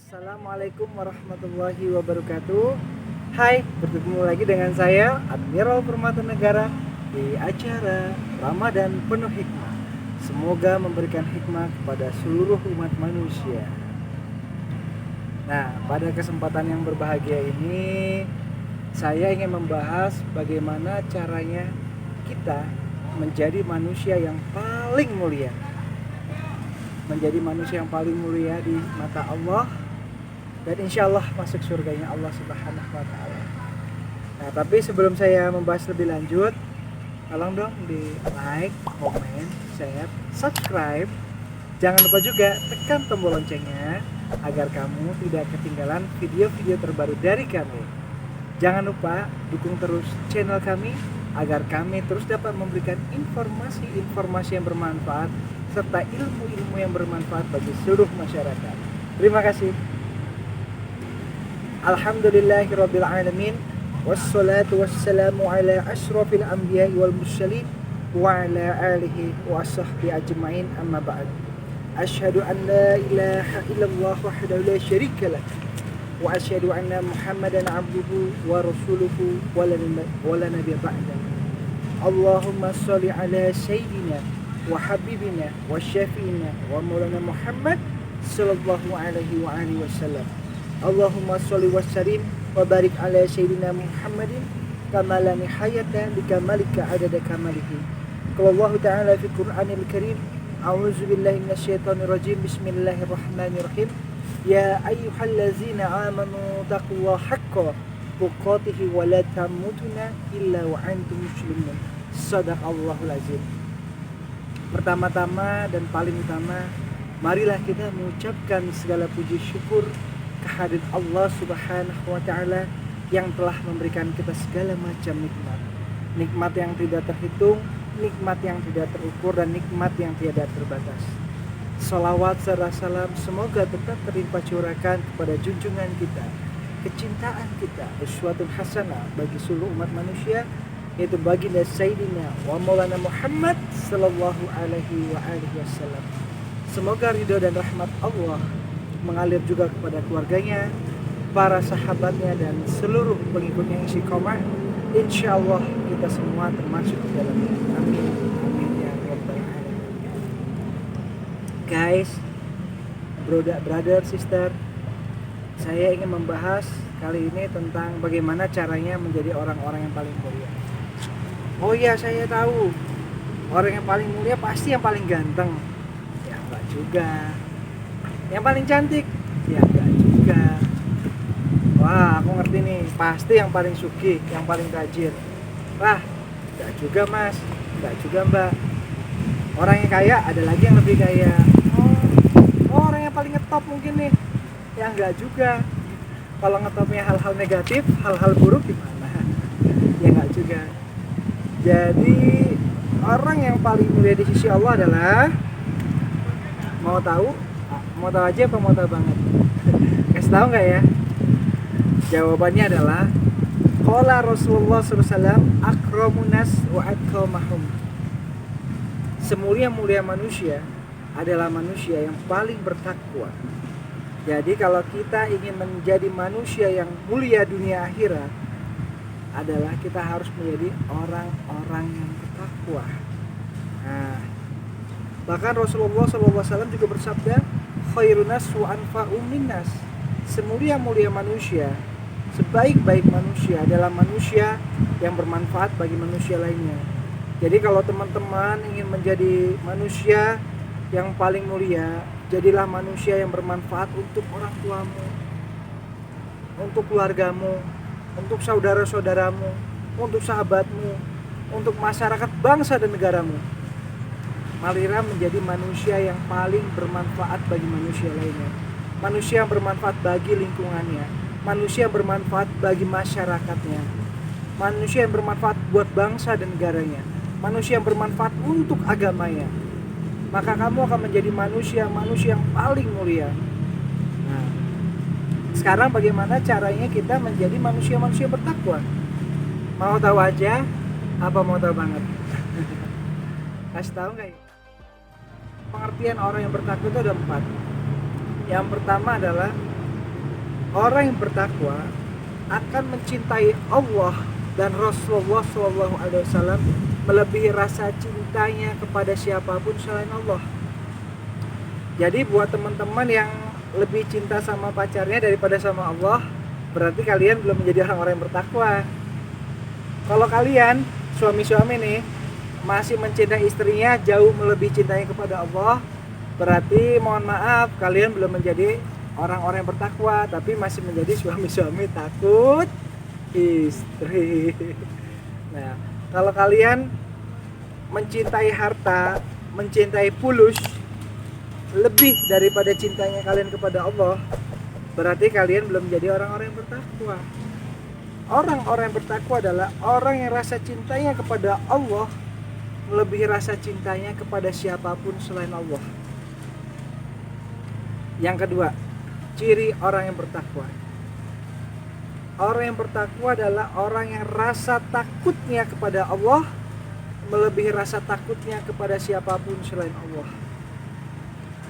Assalamualaikum warahmatullahi wabarakatuh. Hai, bertemu lagi dengan saya Admiral Permata Negara di acara Ramadan Penuh Hikmah. Semoga memberikan hikmah kepada seluruh umat manusia. Nah, pada kesempatan yang berbahagia ini saya ingin membahas bagaimana caranya kita menjadi manusia yang paling mulia. Menjadi manusia yang paling mulia di mata Allah dan insya Allah masuk surganya Allah Subhanahu wa Ta'ala. Nah, tapi sebelum saya membahas lebih lanjut, tolong dong di like, komen, share, subscribe. Jangan lupa juga tekan tombol loncengnya agar kamu tidak ketinggalan video-video terbaru dari kami. Jangan lupa dukung terus channel kami agar kami terus dapat memberikan informasi-informasi yang bermanfaat serta ilmu-ilmu yang bermanfaat bagi seluruh masyarakat. Terima kasih. Alhamdulillahirabbil alamin wassalatu wassalamu ala asyrafil anbiya'i wal mursalin wa ala alihi wa sahbihi ajma'in amma ba'd. Asyhadu an la ilaha illallah wahdahu la syarika lah wa asyhadu anna Muhammadan abduhu wa rasuluhu wa la nabiyya ba'da. Allahumma shalli ala sayyidina wa habibina wa syafi'ina wa maulana Muhammad sallallahu alaihi wa alihi wasallam. Allahumma sholli wa sallim wa barik ala sayyidina Muhammadin kama la nihayata li kamalika adada kamalihi. Qala Allah ta'ala fi Qur'anil Karim, a'udzu billahi minasyaitonir rajim. Bismillahirrahmanirrahim. Ya ayyuhallazina amanu taqullaha haqqa tuqatih wa la tamutunna illa wa antum muslimun. Shadaqallahul azim. Pertama-tama dan paling utama, marilah kita mengucapkan segala puji syukur kehadirat Allah Subhanahu wa Ta'ala yang telah memberikan kita segala macam nikmat. Nikmat yang tidak terhitung, nikmat yang tidak terukur, dan nikmat yang tiada terbatas. Salawat serta salam semoga tetap terlimpah curahkan kepada junjungan kita, kecintaan kita, uswatun hasanah bagi seluruh umat manusia, yaitu baginda Sayyidina wa Maulana Muhammad sallallahu alaihi wa alihi wasallam. Semoga ridho dan rahmat Allah mengalir juga kepada keluarganya, para sahabatnya, dan seluruh pengikutnya yang istiqomah. Insya Allah kita semua termasuk di dalamnya. Amin. Amin ya rabbal alamin. Guys, brother, sister, saya ingin membahas kali ini tentang bagaimana caranya menjadi orang-orang yang paling mulia. Oh iya, saya tahu orang yang paling mulia pasti yang paling ganteng. Ya enggak juga. Yang paling cantik? Ya enggak juga. Wah, aku ngerti nih, pasti yang paling sugih, yang paling tajir. Wah, enggak juga mas, enggak juga mbak. Orang yang kaya ada lagi yang lebih kaya. Oh, orang yang paling ngetop mungkin nih. Ya enggak juga. Kalau ngetopnya hal-hal negatif, hal-hal buruk gimana? Ya enggak juga. Jadi orang yang paling mulia di sisi Allah adalah, mau tahu aja apa mau tahu banget? Kasih tahu nggak ya? Jawabannya adalah qala Rasulullah SAW akramun nas wa atqamahum. Semulia-mulia manusia adalah manusia yang paling bertakwa. Jadi kalau kita ingin menjadi manusia yang mulia dunia akhirat, adalah kita harus menjadi orang-orang yang bertakwa. Nah, bahkan Rasulullah SAW juga bersabda, khairun nas wa anfa'u minnas. Semulia-mulia manusia, sebaik-baik manusia adalah manusia yang bermanfaat bagi manusia lainnya. Jadi kalau teman-teman ingin menjadi manusia yang paling mulia, jadilah manusia yang bermanfaat untuk orang tuamu, untuk keluargamu, untuk saudara-saudaramu, untuk sahabatmu, untuk masyarakat bangsa dan negaramu. Marilah menjadi manusia yang paling bermanfaat bagi manusia lainnya. Manusia yang bermanfaat bagi lingkungannya. Manusia yang bermanfaat bagi masyarakatnya. Manusia yang bermanfaat buat bangsa dan negaranya. Manusia yang bermanfaat untuk agamanya. Maka kamu akan menjadi manusia yang paling mulia. Nah, sekarang bagaimana caranya kita menjadi manusia bertakwa? Mau tahu aja? Apa mau tahu banget? Kasih tahu nggak ya? Pengertian orang yang bertakwa itu ada 4. Yang pertama adalah orang yang bertakwa akan mencintai Allah dan Rasulullah SAW melebihi rasa cintanya kepada siapapun selain Allah. Jadi buat teman-teman yang lebih cinta sama pacarnya daripada sama Allah, berarti kalian belum menjadi orang-orang yang bertakwa. Kalau kalian suami-suami nih masih mencintai istrinya jauh melebihi cintanya kepada Allah, berarti mohon maaf kalian belum menjadi orang-orang yang bertakwa, tapi masih menjadi suami-suami takut istri. Nah, kalau kalian mencintai harta, mencintai fulus lebih daripada cintanya kalian kepada Allah, berarti kalian belum menjadi orang-orang yang bertakwa. Orang-orang yang bertakwa adalah orang yang rasa cintanya kepada Allah melebihi rasa cintanya kepada siapapun selain Allah. Yang kedua, ciri orang yang bertakwa. Orang yang bertakwa adalah orang yang rasa takutnya kepada Allah melebihi rasa takutnya kepada siapapun selain Allah.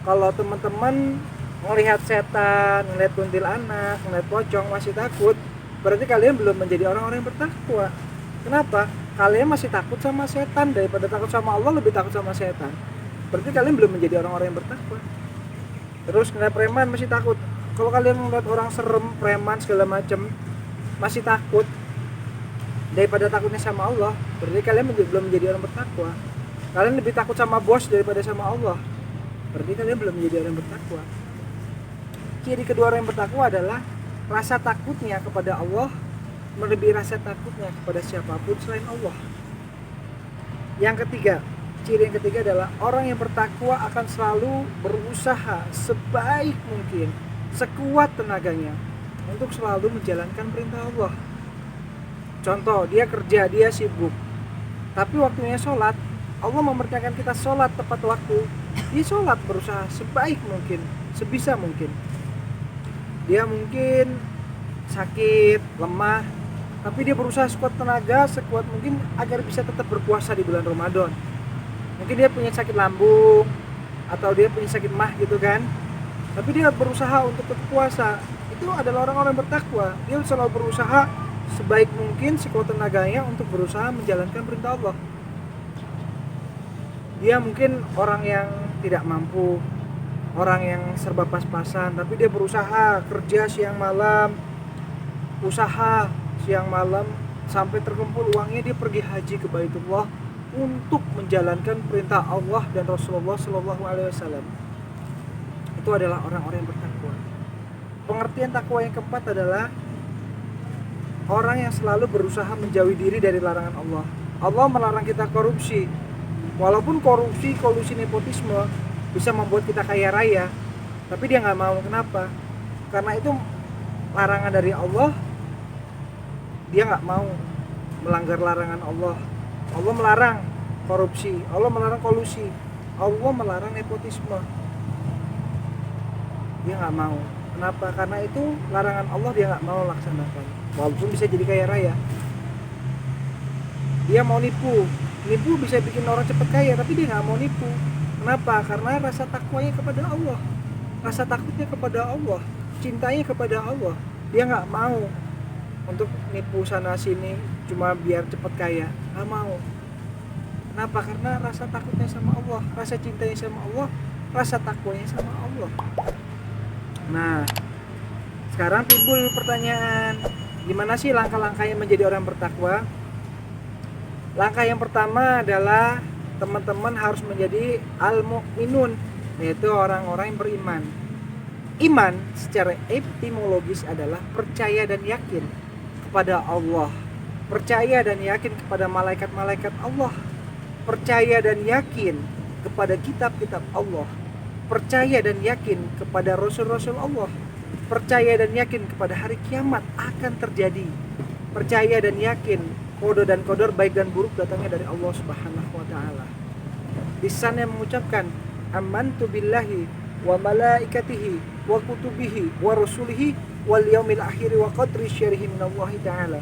Kalau teman-teman melihat setan, melihat kuntilanak, melihat pocong masih takut, berarti kalian belum menjadi orang-orang yang bertakwa. Kenapa? Kalian masih takut sama setan, daripada takut sama Allah lebih takut sama setan. Berarti kalian belum menjadi orang-orang yang bertakwa. Terus ngeliat preman masih takut. Kalau kalian melihat orang serem, preman segala macam masih takut daripada takutnya sama Allah, berarti kalian belum menjadi orang bertakwa. Kalian lebih takut sama bos daripada sama Allah, berarti kalian belum menjadi orang bertakwa. Ciri kedua orang yang bertakwa adalah rasa takutnya kepada Allah melebihi rasa takutnya kepada siapapun selain Allah. Yang ketiga, ciri yang ketiga adalah orang yang bertakwa akan selalu berusaha sebaik mungkin, sekuat tenaganya untuk selalu menjalankan perintah Allah. Contoh, dia kerja, dia sibuk, tapi waktunya sholat, Allah memerintahkan kita sholat tepat waktu, dia sholat berusaha sebaik mungkin, sebisa mungkin. Dia mungkin sakit, lemah, tapi dia berusaha sekuat tenaga, sekuat mungkin agar bisa tetap berpuasa di bulan Ramadan. Mungkin dia punya sakit lambung atau dia punya sakit mah gitu kan, tapi dia berusaha untuk tetap puasa. Itu adalah orang-orang bertakwa. Dia selalu berusaha sebaik mungkin sekuat tenaganya untuk berusaha menjalankan perintah Allah. Dia mungkin orang yang tidak mampu, orang yang serba pas-pasan, tapi dia berusaha kerja siang malam, usaha siang malam sampai terkumpul uangnya, dia pergi haji ke Baitullah untuk menjalankan perintah Allah dan Rasulullah SAW. Itu adalah orang-orang yang bertakwa. Pengertian takwa yang keempat adalah orang yang selalu berusaha menjauhi diri dari larangan Allah. Allah melarang kita korupsi. Walaupun korupsi, kolusi, nepotisme bisa membuat kita kaya raya, tapi dia nggak mau. Kenapa? Karena itu larangan dari Allah. Dia nggak mau melanggar larangan Allah. Allah melarang korupsi, Allah melarang kolusi, Allah melarang nepotisme. Dia nggak mau. Kenapa? Karena itu larangan Allah, dia nggak mau laksanakan. Walaupun bisa jadi kaya raya. Dia mau nipu bisa bikin orang cepat kaya, tapi dia nggak mau nipu. Kenapa? Karena rasa takwanya kepada Allah, rasa takutnya kepada Allah, cintanya kepada Allah. Dia nggak mau untuk nipu sana sini cuma biar cepat kaya, nggak mau. Kenapa? Karena rasa takutnya sama Allah, rasa cintanya sama Allah, rasa takwanya sama Allah. Nah, sekarang timbul pertanyaan, gimana sih langkah-langkahnya menjadi orang bertakwa? Langkah yang pertama adalah teman-teman harus menjadi al-mu'minun, yaitu orang-orang yang beriman. Iman secara etimologis adalah percaya dan yakin kepada Allah, percaya dan yakin kepada malaikat-malaikat Allah, percaya dan yakin kepada kitab-kitab Allah, percaya dan yakin kepada rasul-rasul Allah, percaya dan yakin kepada hari kiamat akan terjadi, percaya dan yakin kode dan kodor baik dan buruk datangnya dari Allah Subhanahu wa taala. Lisan yang mengucapkan amantu billahi wa malaikatihi wa kutubihi wa rusulihi wal yaumil akhir wa qadri syarihi minallahi taala.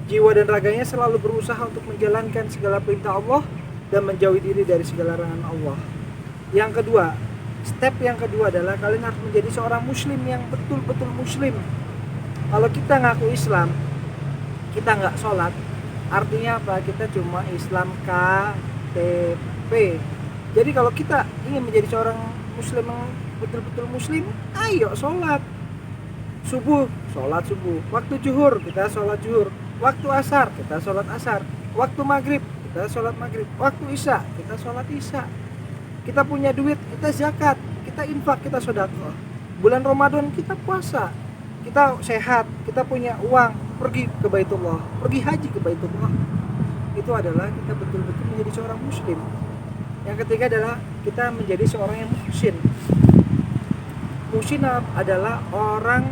Jiwa dan raganya selalu berusaha untuk menjalankan segala perintah Allah dan menjauhi diri dari segala larangan Allah. Yang kedua, step yang kedua adalah kalian harus menjadi seorang muslim yang betul-betul muslim, Kalau kita ngaku Islam, kita nggak sholat, artinya apa? Kita cuma Islam KTP. Jadi kalau kita ingin menjadi seorang muslim yang betul-betul muslim, ayo sholat subuh, sholat subuh. Waktu zuhur kita sholat zuhur. Waktu asar kita sholat asar. Waktu maghrib kita sholat maghrib. Waktu isya kita sholat isya. Kita punya duit, kita zakat, kita infak, kita sedekah. Bulan Ramadan kita puasa. Kita sehat, kita punya uang, pergi ke Baitullah, pergi haji ke Baitullah. Itu adalah kita betul-betul menjadi seorang muslim. Yang ketiga adalah kita menjadi seorang yang muhsin. Muhsin adalah orang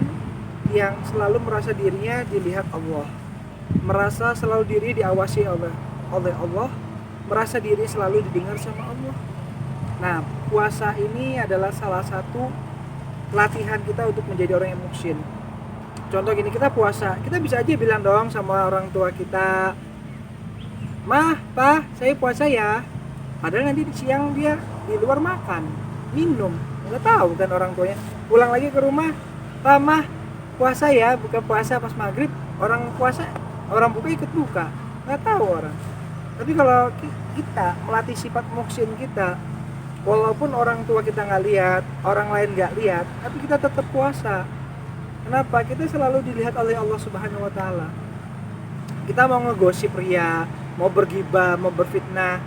yang selalu merasa dirinya dilihat Allah, merasa selalu diri diawasi oleh Allah, merasa diri selalu didengar sama Allah. Nah, puasa ini adalah salah satu latihan kita untuk menjadi orang yang muhsin. Contoh gini, kita puasa, kita bisa aja bilang dong sama orang tua kita, "Mah, Pa, saya puasa ya." Padahal nanti siang dia di luar makan, minum, nggak tahu kan orang tuanya. Pulang lagi ke rumah, "Pa, Mah, puasa ya," buka puasa pas maghrib, orang puasa, orang buka ikut buka, nggak tahu orang. Tapi kalau kita melatih sifat muhsin kita, walaupun orang tua kita nggak lihat, orang lain nggak lihat, tapi kita tetap puasa. Kenapa? Kita selalu dilihat oleh Allah Subhanahu Wa Taala. Kita mau ngegosip ria, mau bergibah, mau berfitnah,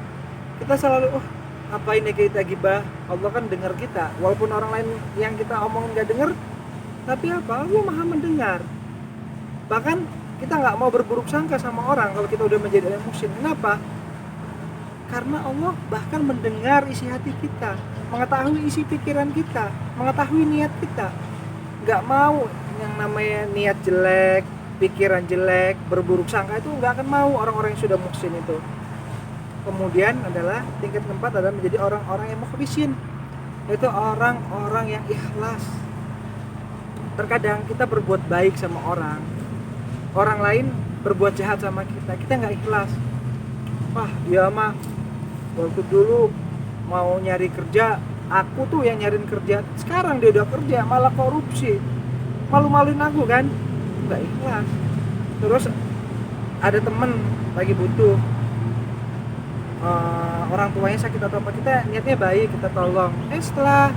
kita selalu, ngapain ya kita gibah? Allah kan dengar kita, walaupun orang lain yang kita omongin nggak dengar, tapi apa? Allah Maha mendengar. Bahkan kita nggak mau berburuk sangka sama orang kalau kita udah menjadi orang muhsin. Kenapa? Karena Allah bahkan mendengar isi hati kita, mengetahui isi pikiran kita, mengetahui niat kita. Nggak mau yang namanya niat jelek, pikiran jelek, berburuk sangka, itu nggak akan mau orang-orang yang sudah muhsin itu. Kemudian adalah tingkat keempat adalah menjadi orang-orang yang mukhlisin, yaitu orang-orang yang ikhlas. Terkadang kita berbuat baik sama orang lain berbuat jahat sama kita nggak ikhlas. Wah, dia mah waktu dulu mau nyari kerja, aku tuh yang nyariin kerja, sekarang dia udah kerja malah korupsi, malu-maluin aku kan, nggak ikhlas. Terus ada temen lagi butuh, orang tuanya sakit atau apa, kita niatnya baik, kita tolong. Setelah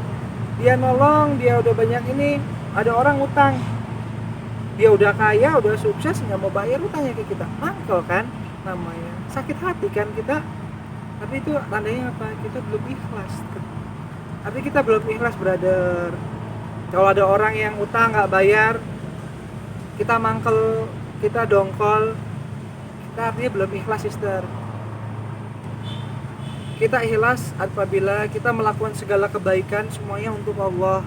dia nolong, dia udah banyak ini, ada orang utang, dia udah kaya, udah sukses, nggak mau bayar utangnya ke kita, mangkel kan namanya, sakit hati kan kita. Tapi itu tandanya apa? Kita belum ikhlas. Tapi kita belum ikhlas, brother. Kalau ada orang yang utang nggak bayar, kita mangkel, kita dongkol, kita artinya belum ikhlas, sister. Kita ikhlas apabila kita melakukan segala kebaikan semuanya untuk Allah.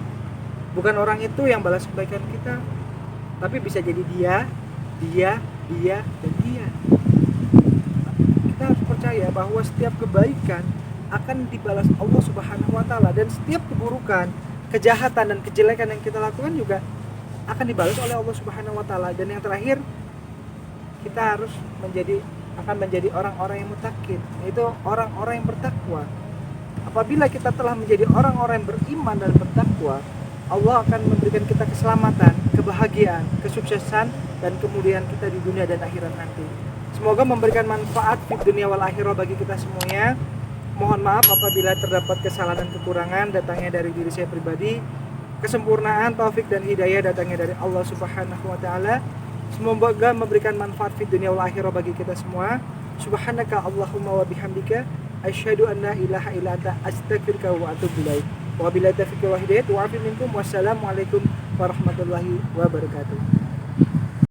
Bukan orang itu yang balas kebaikan kita, tapi bisa jadi dia, dan dia. Kita harus percaya bahwa setiap kebaikan akan dibalas Allah Subhanahu Wa Taala, dan setiap keburukan, kejahatan dan kejelekan yang kita lakukan juga akan dibalas oleh Allah Subhanahu Wa Taala. Dan yang terakhir, kita harus akan menjadi orang-orang yang muttaqin, yaitu orang-orang yang bertakwa. Apabila kita telah menjadi orang-orang yang beriman dan bertakwa, Allah akan memberikan kita keselamatan, kebahagiaan, kesuksesan, dan kemuliaan kita di dunia dan akhirat nanti. Semoga memberikan manfaat di dunia wal akhirah bagi kita semuanya. Mohon maaf apabila terdapat kesalahan dan kekurangan datangnya dari diri saya pribadi. Kesempurnaan, taufik dan hidayah datangnya dari Allah Subhanahu Wa Taala. Semoga memberikan manfaat di dunia wal akhirah bagi kita semua. Subhanaka Allahumma wa bihamdika asyhadu an la ilaha illa anta astaghfiruka wa atubu ilaik. Wabillahi taufiq wal hidayah wa afi minkum. Wassalamualaikum warahmatullahi wabarakatuh.